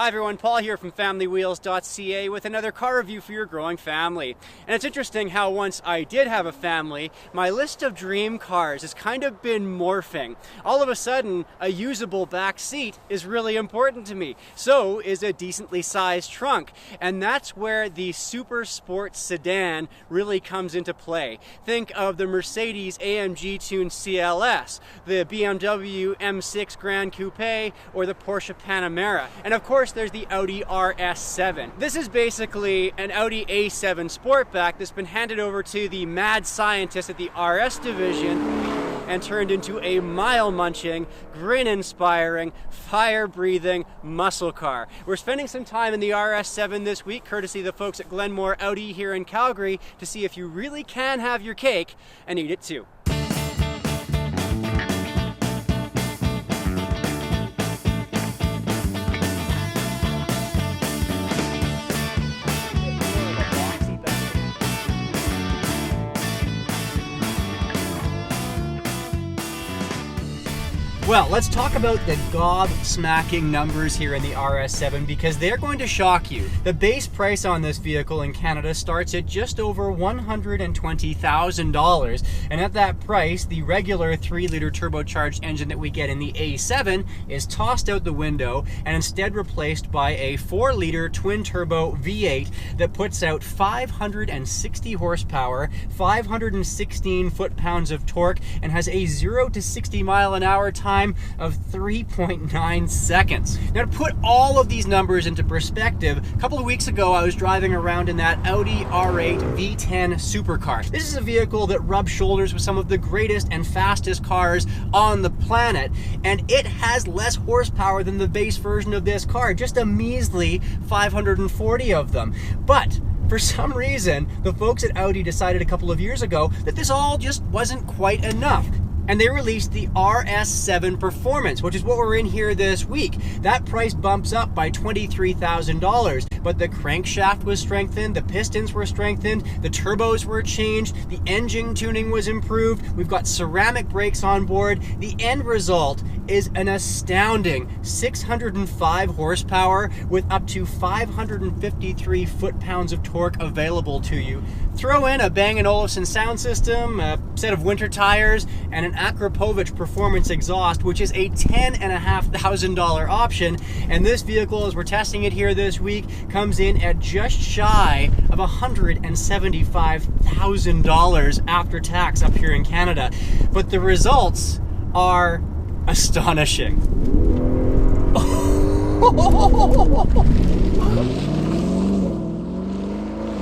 Hi everyone, Paul here from FamilyWheels.ca with another car review for your growing family. And it's interesting how once I did have a family, my list of dream cars has kind of been morphing. All of a sudden, a usable back seat is really important to me. So is a decently sized trunk. And that's where the super sport sedan really comes into play. Think of the Mercedes AMG tuned CLS, the BMW M6 Grand Coupe, or the Porsche Panamera. And of course, there's the Audi RS7. This is basically an Audi A7 sportback that's been handed over to the mad scientist at the RS division and turned into a mile-munching, grin-inspiring, fire-breathing muscle car. We're spending some time in the RS7 this week, courtesy of the folks at Glenmore Audi here in Calgary, to see if you really can have your cake and eat it too. Well, let's talk about the gob-smacking numbers here in the RS7 because they're going to shock you. The base price on this vehicle in Canada starts at just over $120,000, and at that price, the regular 3-liter turbocharged engine that we get in the A7 is tossed out the window and instead replaced by a 4-liter twin-turbo V8 that puts out 560 horsepower, 516 foot-pounds of torque, and has a 0 to 60 mile an hour time of 3.9 seconds. Now, to put all of these numbers into perspective, a couple of weeks ago I was driving around in that Audi R8 V10 supercar. This is a vehicle that rubs shoulders with some of the greatest and fastest cars on the planet, and it has less horsepower than the base version of this car, just a measly 540 of them. But for some reason, the folks at Audi decided a couple of years ago that this all just wasn't quite enough. And they released the RS7 Performance, which is what we're in here this week. That price bumps up by $23,000, but the crankshaft was strengthened, the pistons were strengthened, the turbos were changed, the engine tuning was improved, we've got ceramic brakes on board. The end result is an astounding 605 horsepower with up to 553 foot-pounds of torque available to you. Throw in a Bang & Olufsen sound system, a set of winter tires, and an Akrapovic performance exhaust, which is a $10,500 option. And this vehicle, as we're testing it here this week, comes in at just shy of $175,000 after tax up here in Canada. But the results are astonishing.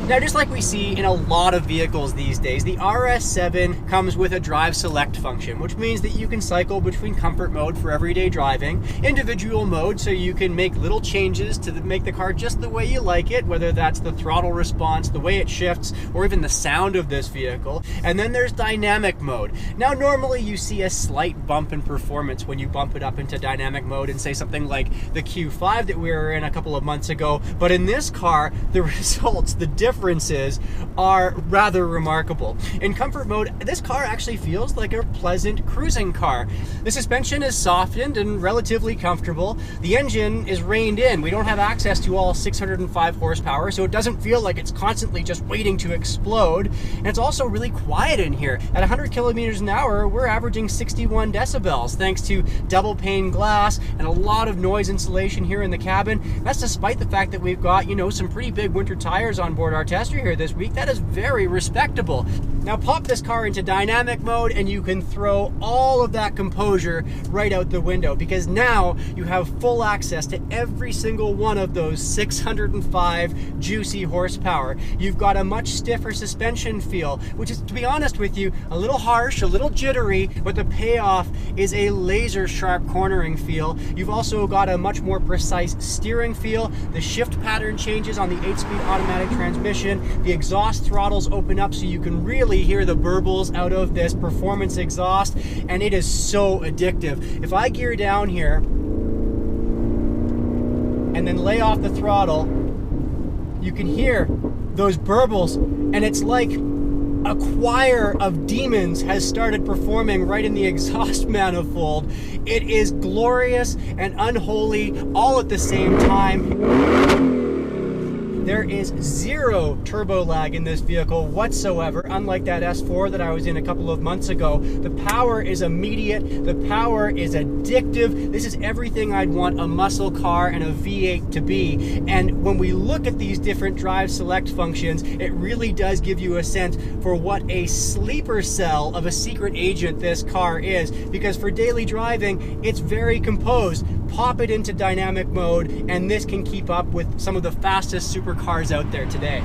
Now, just like we see in a lot of vehicles these days, the RS7 comes with a drive select function, which means that you can cycle between comfort mode for everyday driving, individual mode, so you can make little changes to make the car just the way you like it, whether that's the throttle response, the way it shifts, or even the sound of this vehicle. And then there's dynamic mode. Now, normally you see a slight bump in performance when you bump it up into dynamic mode and say something like the Q5 that we were in a couple of months ago. But in this car, the results, the differences are rather remarkable. In comfort mode, this car actually feels like a pleasant cruising car. The suspension is softened and relatively comfortable. The engine is reined in. We don't have access to all 605 horsepower, so it doesn't feel like it's constantly just waiting to explode. And it's also really quiet in here. At 100 kilometers an hour, we're averaging 61 decibels, thanks to double pane glass and a lot of noise insulation here in the cabin. That's despite the fact that we've got, some pretty big winter tires on board our tester here this week. That is very respectable. Now pop this car into dynamic mode and you can throw all of that composure right out the window, because now you have full access to every single one of those 605 juicy horsepower. You've got a much stiffer suspension feel, which is, to be honest with you, a little harsh, a little jittery, but the payoff is a laser sharp cornering feel. You've also got a much more precise steering feel. The shift pattern changes on the 8-speed automatic transmission. The exhaust throttles open up so you can really hear the burbles out of this performance exhaust, and it is so addictive. If I gear down here and then lay off the throttle, you can hear those burbles, and it's like a choir of demons has started performing right in the exhaust manifold. It is glorious and unholy all at the same time. There is zero turbo lag in this vehicle whatsoever, unlike that S4 that I was in a couple of months ago. The power is immediate. The power is addictive. This is everything I'd want a muscle car and a V8 to be. And when we look at these different drive select functions, it really does give you a sense for what a sleeper cell of a secret agent this car is. Because for daily driving, it's very composed. Pop it into dynamic mode, and this can keep up with some of the fastest supercars out there today.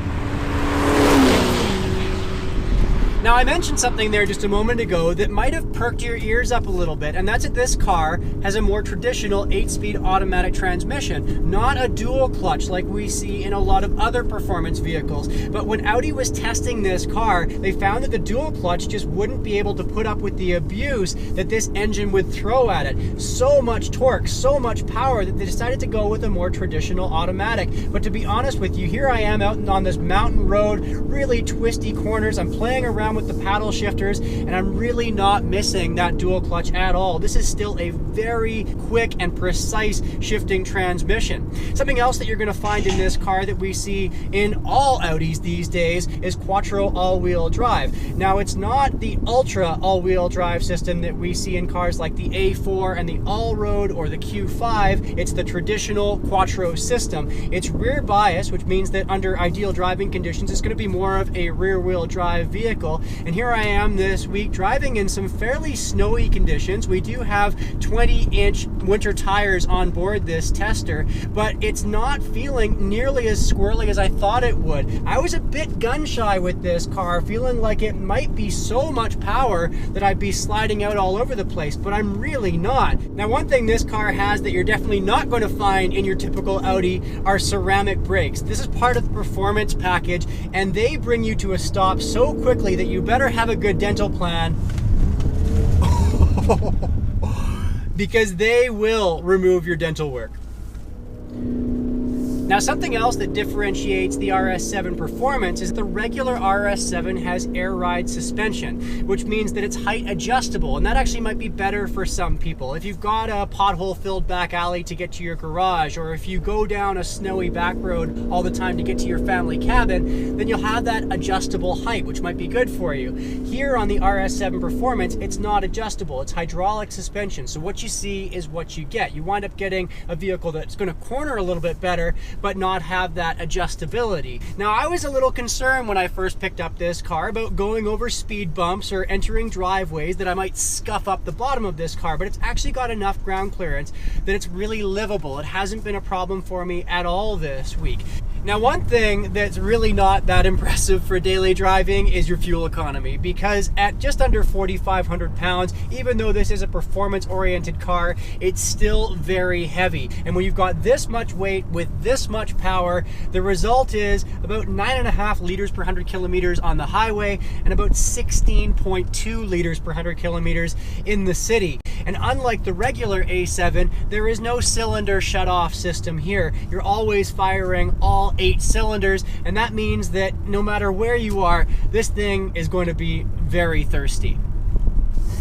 Now, I mentioned something there just a moment ago that might have perked your ears up a little bit, and that's that this car has a more traditional 8-speed automatic transmission, not a dual clutch like we see in a lot of other performance vehicles. But when Audi was testing this car, they found that the dual clutch just wouldn't be able to put up with the abuse that this engine would throw at it. So much torque, so much power that they decided to go with a more traditional automatic. But to be honest with you, here I am out on this mountain road, really twisty corners. I'm playing around with the paddle shifters, and I'm really not missing that dual clutch at all. This is still a very quick and precise shifting transmission. Something else that you're going to find in this car that we see in all Audis these days is quattro all-wheel drive. Now, it's not the ultra all-wheel drive system that we see in cars like the A4 and the All-Road or the Q5. It's the traditional quattro system. It's rear bias, which means that under ideal driving conditions, it's going to be more of a rear-wheel drive vehicle. And here I am this week driving in some fairly snowy conditions. We do have 20-inch winter tires on board this tester, but it's not feeling nearly as squirrely as I thought it would. I was a bit gun shy with this car, feeling like it might be so much power that I'd be sliding out all over the place, but I'm really not. Now, one thing this car has that you're definitely not going to find in your typical Audi are ceramic brakes. This is part of the performance package, and they bring you to a stop so quickly that you better have a good dental plan because they will remove your dental work. Now, something else that differentiates the RS7 performance is the regular RS7 has air ride suspension, which means that it's height adjustable, and that actually might be better for some people. If you've got a pothole-filled back alley to get to your garage, or if you go down a snowy back road all the time to get to your family cabin, then you'll have that adjustable height, which might be good for you. Here on the RS7 Performance, it's not adjustable. It's hydraulic suspension, so what you see is what you get. You wind up getting a vehicle that's going to corner a little bit better, but not have that adjustability. Now, I was a little concerned when I first picked up this car about going over speed bumps or entering driveways that I might scuff up the bottom of this car, but it's actually got enough ground clearance that it's really livable. It hasn't been a problem for me at all this week. Now, one thing that's really not that impressive for daily driving is your fuel economy, because at just under 4,500 pounds, even though this is a performance-oriented car, it's still very heavy. And when you've got this much weight with this much power, the result is about 9.5 liters per 100 kilometers on the highway and about 16.2 liters per 100 kilometers in the city. And unlike the regular A7, there is no cylinder shut-off system here. You're always firing all 8 cylinders, and that means that no matter where you are, this thing is going to be very thirsty.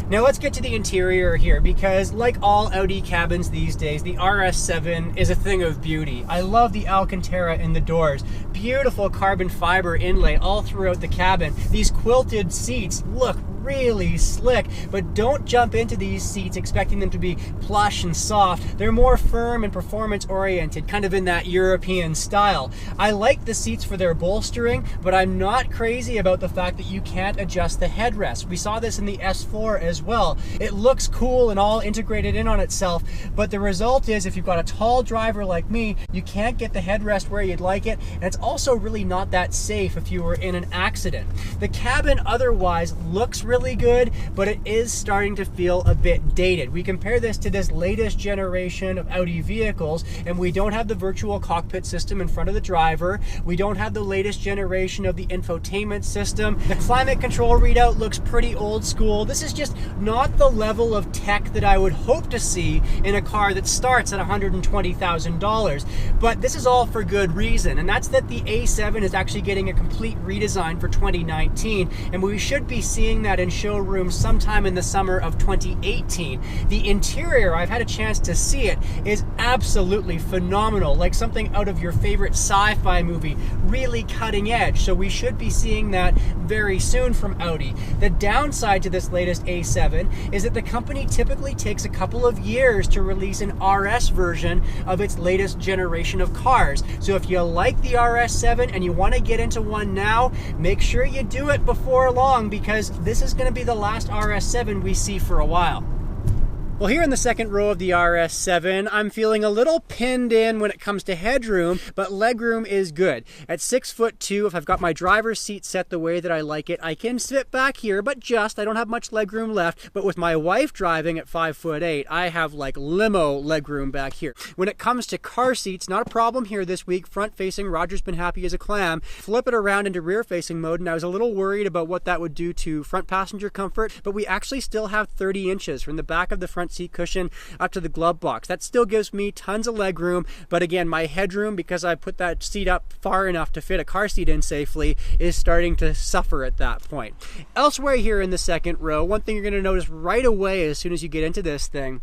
Now let's get to the interior here, because like all Audi cabins these days, the RS7 is a thing of beauty. I love the Alcantara in the doors. Beautiful carbon fiber inlay all throughout the cabin. These quilted seats look really slick, but don't jump into these seats expecting them to be plush and soft. They're more firm and performance oriented, kind of in that European style. I like the seats for their bolstering, but I'm not crazy about the fact that you can't adjust the headrest. We saw this in the S4 as well. It looks cool and all integrated in on itself, but the result is if you've got a tall driver like me, you can't get the headrest where you'd like it, and it's also really not that safe if you were in an accident. The cabin otherwise looks really good, but it is starting to feel a bit dated. We compare this to this latest generation of Audi vehicles, and we don't have the virtual cockpit system in front of the driver. We don't have the latest generation of the infotainment system. The climate control readout looks pretty old school. This is just not the level of tech that I would hope to see in a car that starts at $120,000. But this is all for good reason, and that's that the A7 is actually getting a complete redesign for 2019, and we should be seeing that in showrooms sometime in the summer of 2018. The interior, I've had a chance to see it, is absolutely phenomenal, like something out of your favorite sci-fi movie, really cutting edge. So we should be seeing that very soon from Audi. The downside to this latest A7 is that the company typically takes a couple of years to release an RS version of its latest generation of cars. So if you like the RS7 and you want to get into one now, make sure you do it before long, because this is going to be the last RS7 we see for a while. Well, here in the second row of the RS7, I'm feeling a little pinned in when it comes to headroom, but legroom is good. At 6'2", if I've got my driver's seat set the way that I like it, I can sit back here, but I don't have much legroom left. But with my wife driving at 5'8", I have like limo legroom back here. When it comes to car seats, not a problem here this week. Front facing, Roger's been happy as a clam. Flip it around into rear facing mode, and I was a little worried about what that would do to front passenger comfort, but we actually still have 30 inches from the back of the front seat cushion up to the glove box. That still gives me tons of leg room, but again, my headroom, because I put that seat up far enough to fit a car seat in safely, is starting to suffer at that point. Elsewhere here in the second row, one thing you're going to notice right away as soon as you get into this thing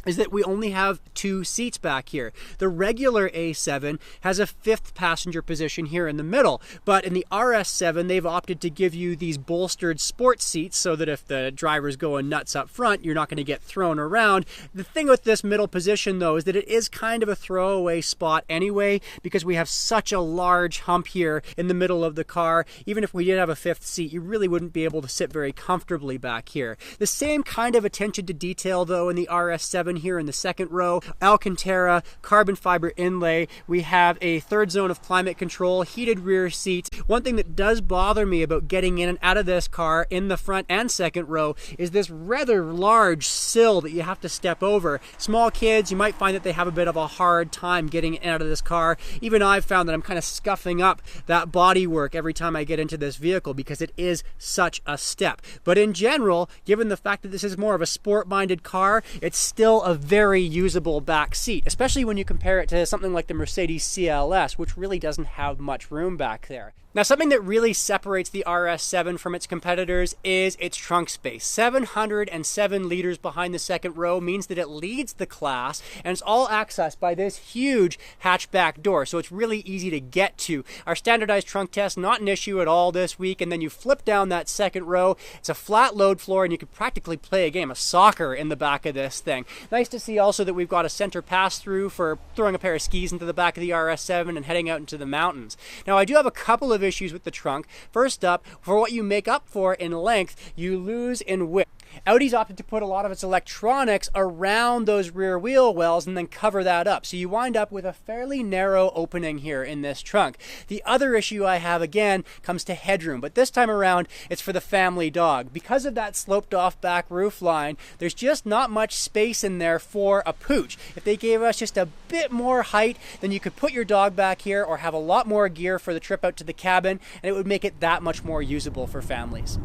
is that we only have 2 seats back here. The regular A7 has a 5th passenger position here in the middle, but in the RS7, they've opted to give you these bolstered sports seats so that if the driver's going nuts up front, you're not going to get thrown around. The thing with this middle position, though, is that it is kind of a throwaway spot anyway, because we have such a large hump here in the middle of the car. Even if we did have a 5th seat, you really wouldn't be able to sit very comfortably back here. The same kind of attention to detail, though, in the RS7 here in the second row. Alcantara, carbon fiber inlay. We have a 3rd zone of climate control, heated rear seats. One thing that does bother me about getting in and out of this car in the front and second row is this rather large sill that you have to step over. Small kids, you might find that they have a bit of a hard time getting in and out of this car. Even I've found that I'm kind of scuffing up that bodywork every time I get into this vehicle because it is such a step. But in general, given the fact that this is more of a sport-minded car, it's still a very usable back seat, especially when you compare it to something like the Mercedes CLS, which really doesn't have much room back there. Now, something that really separates the RS7 from its competitors is its trunk space. 707 liters behind the second row means that it leads the class, and it's all accessed by this huge hatchback door, so it's really easy to get to. Our standardized trunk test, not an issue at all this week, and then you flip down that second row. It's a flat load floor, and you could practically play a game of soccer in the back of this thing. Nice to see also that we've got a center pass-through for throwing a pair of skis into the back of the RS7 and heading out into the mountains. Now, I do have a couple of issues with the trunk. First up, for what you make up for in length, you lose in width. Audi's opted to put a lot of its electronics around those rear wheel wells and then cover that up. So you wind up with a fairly narrow opening here in this trunk. The other issue I have, again, comes to headroom, but this time around, it's for the family dog. Because of that sloped off back roof line, there's just not much space in there for a pooch. If they gave us just a bit more height, then you could put your dog back here or have a lot more gear for the trip out to the cabin, and it would make it that much more usable for families.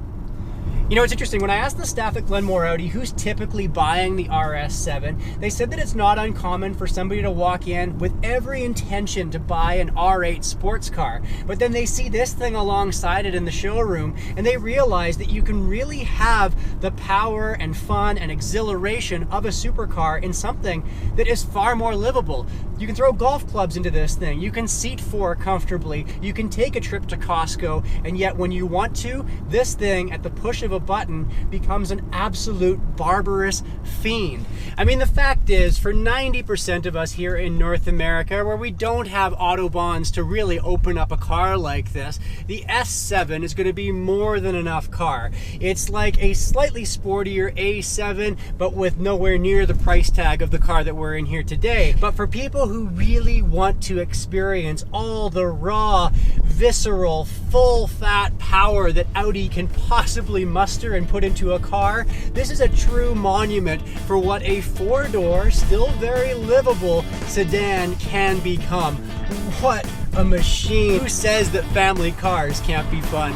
You know, it's interesting, when I asked the staff at Glenmore Audi who's typically buying the RS7, they said that it's not uncommon for somebody to walk in with every intention to buy an R8 sports car, but then they see this thing alongside it in the showroom and they realize that you can really have the power and fun and exhilaration of a supercar in something that is far more livable. You can throw golf clubs into this thing, you can seat 4 comfortably, you can take a trip to Costco, and yet when you want to, this thing at the push of a button becomes an absolute barbarous fiend. I mean, the fact is, for 90% of us here in North America, where we don't have autobahns to really open up a car like this, the S7 is going to be more than enough car. It's like a slightly sportier A7, but with nowhere near the price tag of the car that we're in here today. But for people who really want to experience all the raw, visceral, full-fat power that Audi can possibly muster duster and put into a car, this is a true monument for what a four-door, still very livable sedan can become. What a machine. Who says that family cars can't be fun?